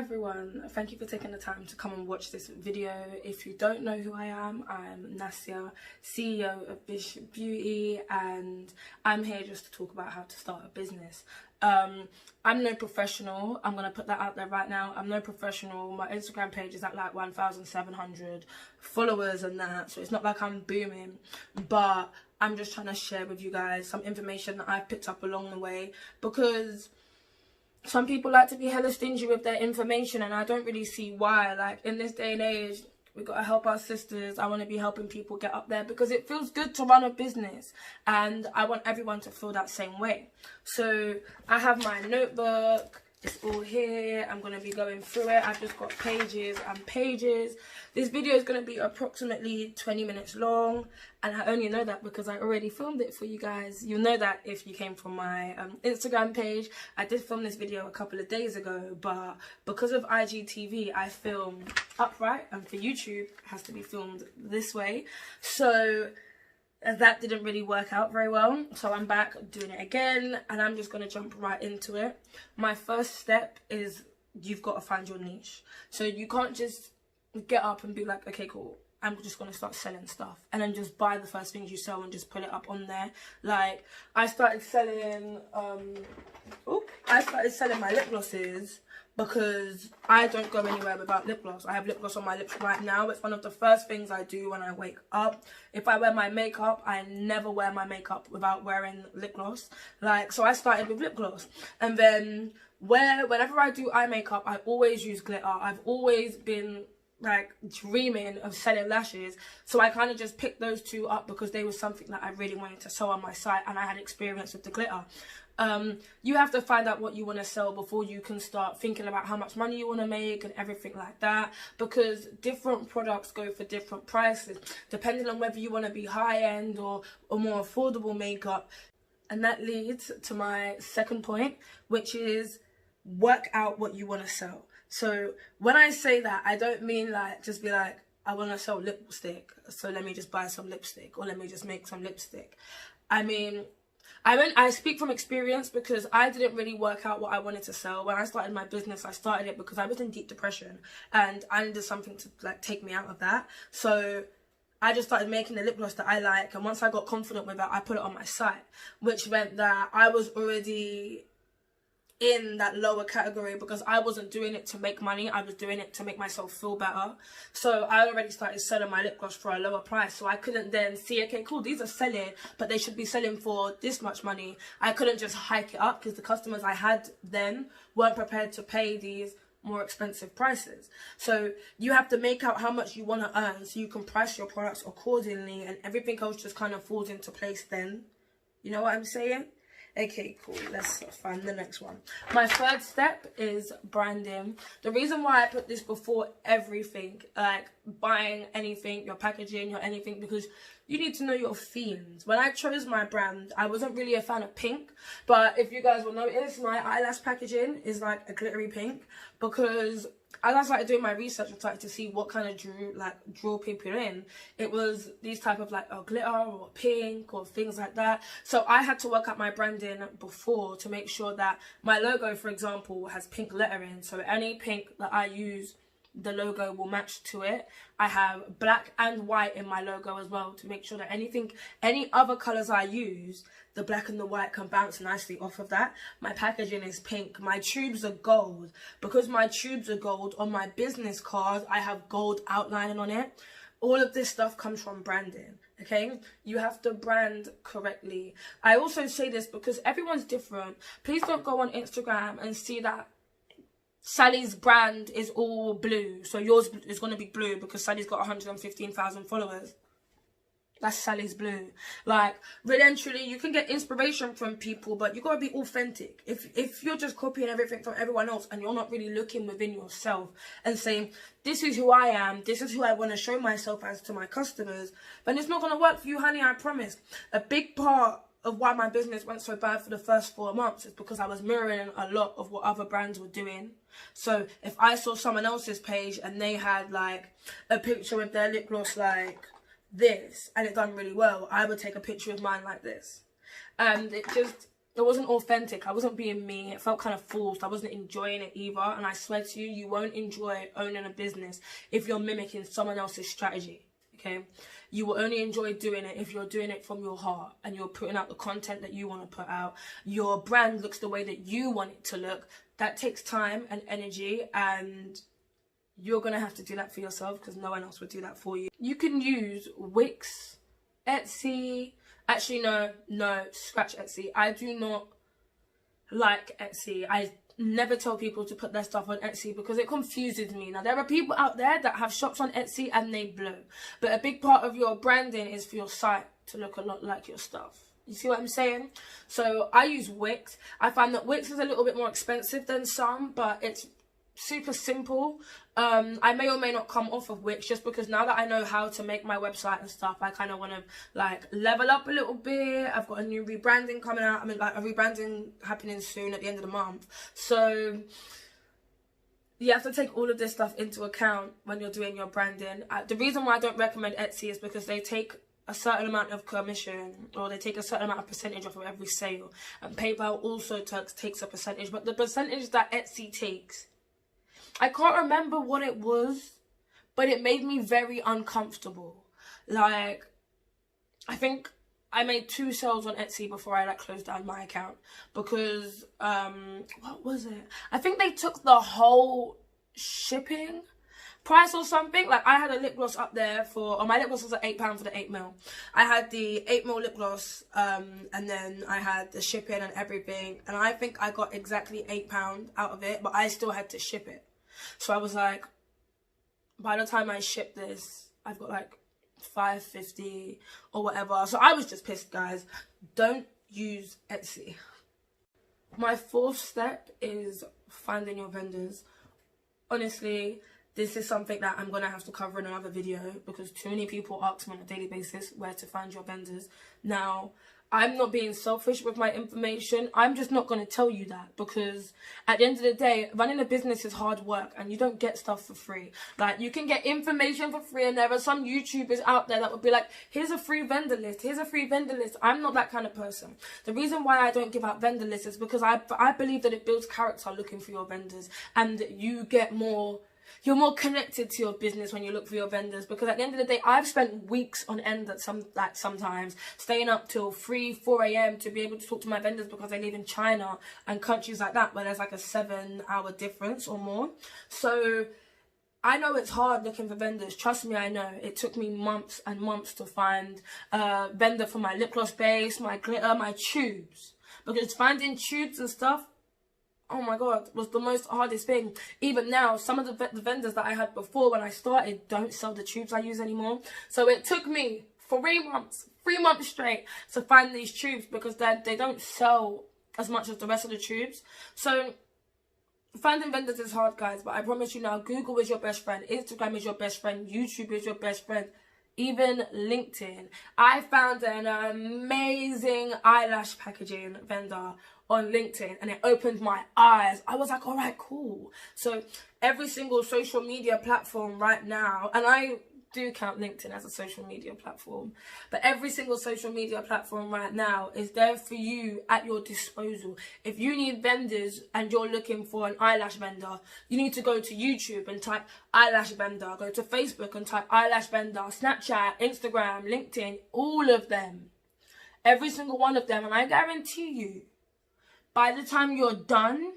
everyone, thank you for taking the time to come and watch this video. If you don't know who I am, I'm Nasia, CEO of Bishop Beauty, and I'm here just to talk about how to start a business. I'm no professional. I'm gonna put that out there right now. I'm no professional. My Instagram page is at like 1,700 followers and that, so it's not like I'm booming, but I'm just trying to share with you guys some information that I've picked up along the way, because some people like to be hella stingy with their information, and I don't really see why. Like, in this day and age, we got to help our sisters. I want to be helping people get up there because it feels good to run a business, and I want everyone to feel that same way. So I have my notebook. It's all here. I'm going to be going through it. I've just got pages and pages. This video is going to be approximately 20 minutes long, and I only know that because I already filmed it for you guys. You'll know that if you came from my Instagram page. I did film this video a couple of days ago, but because of IGTV, I film upright, and for YouTube, it has to be filmed this way. So that didn't really work out very well, so I'm back doing it again, and I'm just going to jump right into it. My first step is you've got to find your niche. So you can't just get up and be like, okay, cool, I'm just going to start selling stuff, and then just buy the first things you sell and just put it up on there. Like, I started selling my lip glosses because I don't go anywhere without lip gloss. I have lip gloss on my lips right now. It's one of the first things I do when I wake up. If I wear my makeup, I never wear my makeup without wearing lip gloss. Like, so I started with lip gloss. And then whenever I do eye makeup, I always use glitter. I've always been like dreaming of selling lashes, so I kind of just picked those two up because they were something that I really wanted to sell on my site, and I had experience with the glitter. You have to find out what you want to sell before you can start thinking about how much money you want to make and everything like that, because different products go for different prices depending on whether you want to be high-end or more affordable makeup. And that leads to my second point, which is work out what you want to sell. So when I say that, I don't mean like just be like, I want to sell lipstick, so let me just buy some lipstick, or let me just make some lipstick. I speak from experience, because I didn't really work out what I wanted to sell. When I started my business, I started it because I was in deep depression and I needed something to like take me out of that. So I just started making the lip gloss that I like, and once I got confident with it, I put it on my site, which meant that I was already in that lower category because I wasn't doing it to make money. I was doing it to make myself feel better. So I already started selling my lip gloss for a lower price, so I couldn't then see, okay, cool, these are selling, but they should be selling for this much money. I couldn't just hike it up because the customers I had then weren't prepared to pay these more expensive prices. So you have to make out how much you want to earn so you can price your products accordingly, and everything else just kind of falls into place then. You know what I'm saying? Okay, cool. Let's find the next one. My third step is branding. The reason why I put this before everything, like buying anything, your packaging, your anything, because you need to know your themes. When I chose my brand, I wasn't really a fan of pink, but if you guys will notice, my eyelash packaging is like a glittery pink, because as I started doing my research, I started to see what kind of draw people in. It was these type of like glitter or pink or things like that. So I had to work out my branding before to make sure that my logo, for example, has pink lettering. So any pink that I use, the logo will match to it. I have black and white in my logo as well to make sure that any other colors I use, the black and the white can bounce nicely off of that. My packaging is pink. My tubes are gold. Because my tubes are gold, on my business card, I have gold outlining on it. All of this stuff comes from branding, okay? You have to brand correctly. I also say this because everyone's different. Please don't go on Instagram and see that Sally's brand is all blue, so yours is going to be blue because Sally's got 115,000 followers. That's Sally's blue. Like, really and truly, you can get inspiration from people, but you got to be authentic. If you're just copying everything from everyone else and you're not really looking within yourself and saying, this is who I am, this is who I want to show myself as to my customers, then it's not going to work for you, honey, I promise. A big part of why my business went so bad for the first 4 months is because I was mirroring a lot of what other brands were doing. So if I saw someone else's page and they had like a picture with their lip gloss like this and it done really well, I would take a picture of mine like this. And it it wasn't authentic. I wasn't being me. It felt kind of forced. I wasn't enjoying it either. And I swear to you, you won't enjoy owning a business if you're mimicking someone else's strategy. Okay, you will only enjoy doing it if you're doing it from your heart and you're putting out the content that you want to put out. Your brand looks the way that you want it to look. That takes time and energy, and you're gonna have to do that for yourself because no one else would do that for you. You can use Wix, Etsy. Actually, no, scratch Etsy. I do not like Etsy. I never tell people to put their stuff on Etsy because it confuses me. Now, there are people out there that have shops on Etsy and they blow. But a big part of your branding is for your site to look a lot like your stuff. You see what I'm saying? So I use Wix. I find that Wix is a little bit more expensive than some, but it's super simple. I may or may not come off of Wix just because now that I know how to make my website and stuff, I kind of want to like level up a little bit. I've got a new rebranding coming out. I mean, like a rebranding happening soon at the end of the month. So you have to take all of this stuff into account when you're doing your branding. The reason why I don't recommend Etsy is because they take a certain amount of commission, or they take a certain amount of percentage off of every sale, and PayPal also takes a percentage. But the percentage that Etsy takes, I can't remember what it was, but it made me very uncomfortable. Like, I think I made 2 sales on Etsy before I like closed down my account because what was it? I think they took the whole shipping price or something. Like, I had a lip gloss up there for, my lip gloss was at £8 for the 8ml. I had the 8ml lip gloss, and then I had the shipping and everything, and I think I got exactly £8 out of it, but I still had to ship it. So I was like, by the time I ship this, I've got like $5.50 or whatever. So I was just pissed, guys. Don't use Etsy. My 4th step is finding your vendors. Honestly, this is something that I'm going to have to cover in another video because too many people ask me on a daily basis where to find your vendors. Now, I'm not being selfish with my information. I'm just not going to tell you that because at the end of the day, running a business is hard work and you don't get stuff for free. Like, you can get information for free, and there are some YouTubers out there that would be like, here's a free vendor list, here's a free vendor list. I'm not that kind of person. The reason why I don't give out vendor lists is because I believe that it builds character looking for your vendors, and you get more... You're more connected to your business when you look for your vendors, because at the end of the day, I've spent weeks on end at sometimes staying up till 3, 4 a.m. to be able to talk to my vendors because they live in China and countries like that where there's like a 7-hour difference or more. So I know it's hard looking for vendors. Trust me, I know. It took me months and months to find a vendor for my lip gloss base, my glitter, my tubes, because finding tubes and stuff, oh my god, was the most hardest thing. Even now, some of the vendors that I had before when I started don't sell the tubes I use anymore. So it took me 3 months straight to find these tubes because they don't sell as much as the rest of the tubes. So finding vendors is hard, guys, but I promise you now, Google is your best friend, Instagram is your best friend, YouTube is your best friend, even LinkedIn. I found an amazing eyelash packaging vendor on LinkedIn and it opened my eyes. I was like, all right, cool. So every single social media platform right now, and I do count LinkedIn as a social media platform, but every single social media platform right now is there for you at your disposal. If you need vendors and you're looking for an eyelash vendor, you need to go to YouTube and type eyelash vendor, go to Facebook and type eyelash vendor, Snapchat, Instagram, LinkedIn, all of them, every single one of them. And I guarantee you, by the time you're done,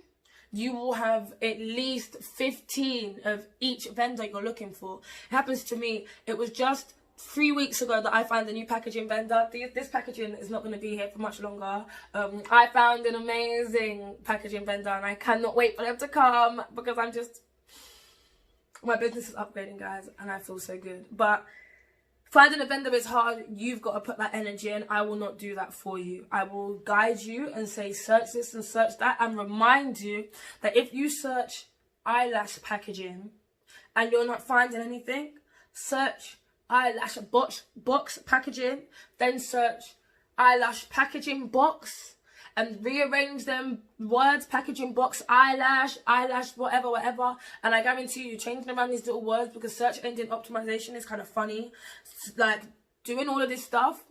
you will have at least 15 of each vendor you're looking for. It happens to me. It was just 3 weeks ago that I found a new packaging vendor. This packaging is not going to be here for much longer. I found an amazing packaging vendor and I cannot wait for them to come because my business is upgrading, guys, and I feel so good. But finding a vendor is hard. You've got to put that energy in. I will not do that for you. I will guide you and say search this and search that, and remind you that if you search eyelash packaging and you're not finding anything, search eyelash box packaging, then search eyelash packaging box, and rearrange them words, packaging box, eyelash, whatever. And I guarantee you, changing around these little words, because search engine optimization is kind of funny. Like, doing all of this stuff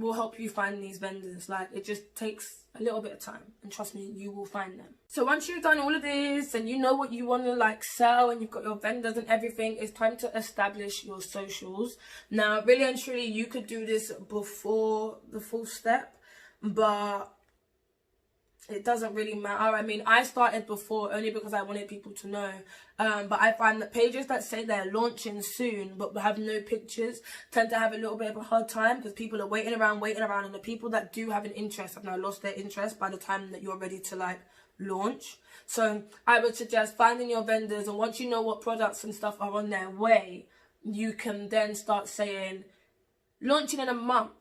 will help you find these vendors. Like, it just takes a little bit of time, and trust me, you will find them. So once you've done all of this and you know what you want to like sell and you've got your vendors and everything, it's time to establish your socials. Now, really and truly, you could do this before the full step, but it doesn't really matter. I mean, I started before only because I wanted people to know. But I find that pages that say they're launching soon but have no pictures tend to have a little bit of a hard time, because people are waiting around, and the people that do have an interest have now lost their interest by the time that you're ready to like launch. So I would suggest finding your vendors, and once you know what products and stuff are on their way, you can then start saying, launching in a month.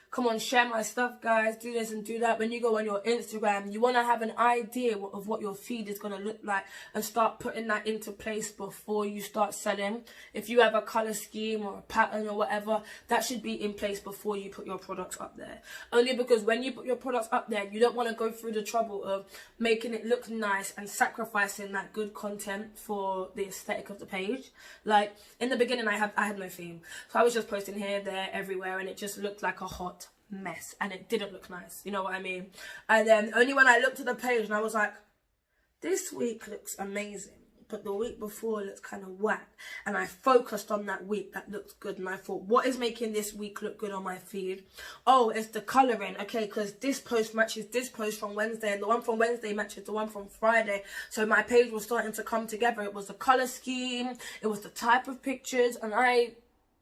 Come on, share my stuff, guys. Do this and do that. When you go on your Instagram, you want to have an idea of what your feed is going to look like and start putting that into place before you start selling. If you have a color scheme or a pattern or whatever, that should be in place before you put your products up there. Only because when you put your products up there, you don't want to go through the trouble of making it look nice and sacrificing that good content for the aesthetic of the page. Like, in the beginning, I had no theme. So I was just posting here, there, everywhere, and it just looked like a hot mess, and it didn't look nice, you know what I mean? And then only when I looked at the page and I was like, this week looks amazing, but the week before looks kind of whack, and I focused on that week that looked good, and I thought, what is making this week look good on my feed? Oh, it's the coloring. Okay, because this post matches this post from Wednesday, and the one from Wednesday matches the one from Friday. So my page was starting to come together. It was the color scheme, it was the type of pictures, and I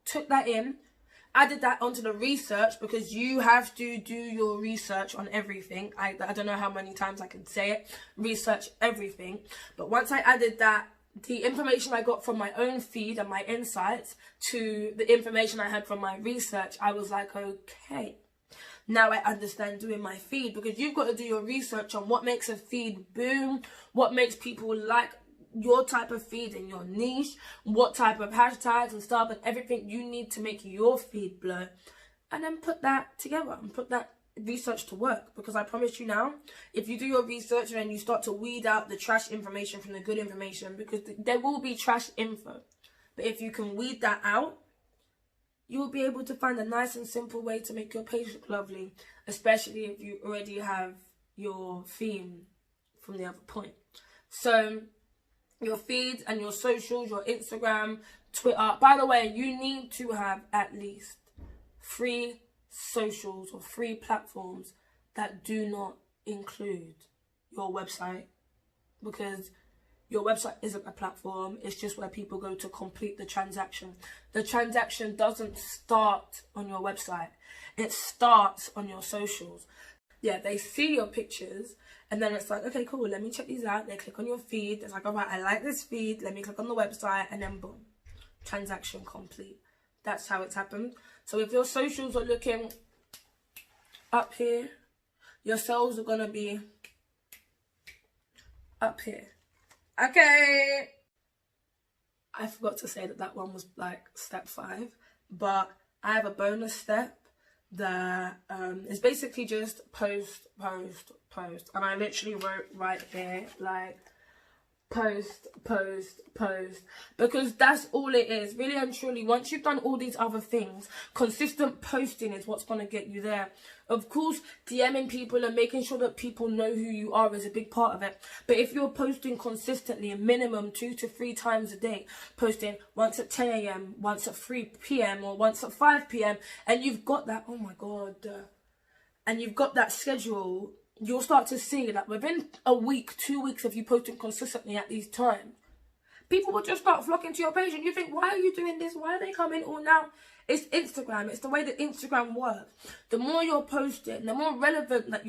took that in, added that onto the research, because you have to do your research on everything. I don't know how many times I can say it. Research everything. But once I added that, the information I got from my own feed and my insights to the information I had from my research, I was like, okay, now I understand doing my feed, because you've got to do your research on what makes a feed boom, what makes people like your type of feed and your niche, what type of hashtags and stuff and everything you need to make your feed blow, and then put that together and put that research to work. Because I promise you now, if you do your research and then you start to weed out the trash information from the good information, because there will be trash info, but if you can weed that out, you will be able to find a nice and simple way to make your page look lovely, especially if you already have your theme from the other point. So your feeds and your socials, your Instagram, Twitter. By the way, you need to have at least 3 socials or 3 platforms that do not include your website, because your website isn't a platform. It's just where people go to complete the transaction. The transaction doesn't start on your website. It starts on your socials. Yeah, they see your pictures, and then it's like, okay, cool, let me check these out. They click on your feed. It's like, all right, I like this feed. Let me click on the website, and then boom, transaction complete. That's how it's happened. So if your socials are looking up here, your sales are going to be up here. Okay. I forgot to say that one was like step 5, but I have a bonus step that is basically just post, and I literally wrote right here like post, because that's all it is, really and truly. Once you've done all these other things, consistent posting is what's going to get you there. Of course, DMing people and making sure that people know who you are is a big part of it, but if you're posting consistently, a minimum 2 to 3 times a day, posting once at 10 a.m, once at 3 p.m, or once at 5 p.m, and you've got that, oh my god, and you've got that schedule, you'll start to see that within a week, 2 weeks of you posting consistently at these times, people will just start flocking to your page, and you think, why are you doing this? Why are they coming all now? It's Instagram. It's the way that Instagram works. The more you're posting, the more relevant that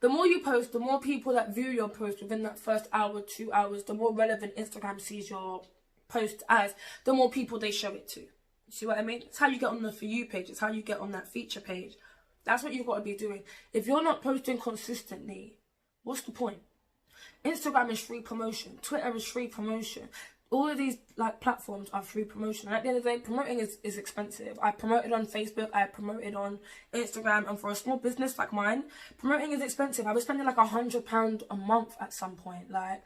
the more you post, the more people that view your post within that first hour, 2 hours, the more relevant Instagram sees your post as, the more people they show it to. You see what I mean? It's how you get on the For You page. It's how you get on that feature page. That's what you've got to be doing. If you're not posting consistently, what's the point? Instagram is free promotion. Twitter is free promotion. All of these like platforms are free promotion. And at the end of the day, promoting is expensive. I promoted on Facebook. I promoted on Instagram. And for a small business like mine, promoting is expensive. I was spending like £100 a month at some point. Like,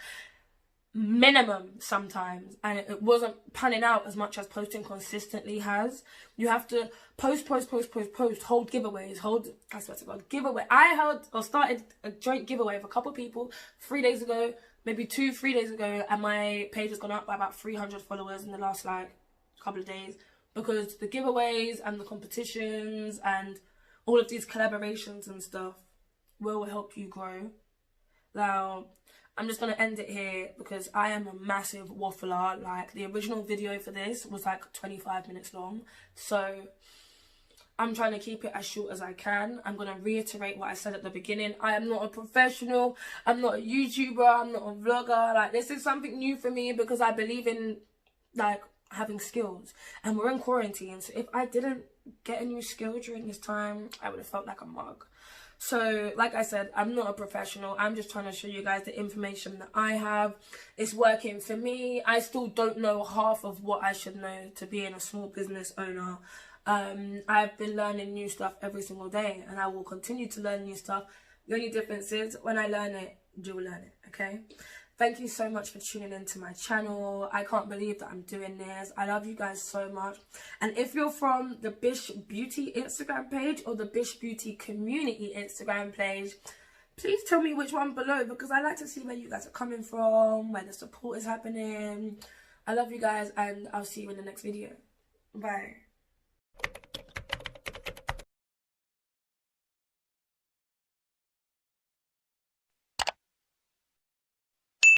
minimum sometimes, and it wasn't panning out as much as posting consistently has. You have to post, hold giveaways, I swear to God, giveaway. I held or started a joint giveaway with a couple of people 3 days ago, maybe 2-3 days ago, and my page has gone up by about 300 followers in the last like couple of days, because the giveaways and the competitions and all of these collaborations and stuff will help you grow. Now, I'm just going to end it here because I am a massive waffler. Like, the original video for this was like 25 minutes long. So, I'm trying to keep it as short as I can. I'm going to reiterate what I said at the beginning. I am not a professional. I'm not a YouTuber. I'm not a vlogger. Like, this is something new for me because I believe in, like, having skills. And we're in quarantine. So, if I didn't get a new skill during this time, I would have felt like a mug. So, like I said, I'm not a professional. I'm just trying to show you guys the information that I have. It's working for me. I still don't know half of what I should know to being a small business owner. I've been learning new stuff every single day, and I will continue to learn new stuff. The only difference is when I learn it, you'll learn it, okay? Thank you so much for tuning into my channel. I can't believe that I'm doing this. I love you guys so much. And if you're from the Bish Beauty Instagram page or the Bish Beauty Community Instagram page, please tell me which one below, because I like to see where you guys are coming from, where the support is happening. I love you guys, and I'll see you in the next video. Bye.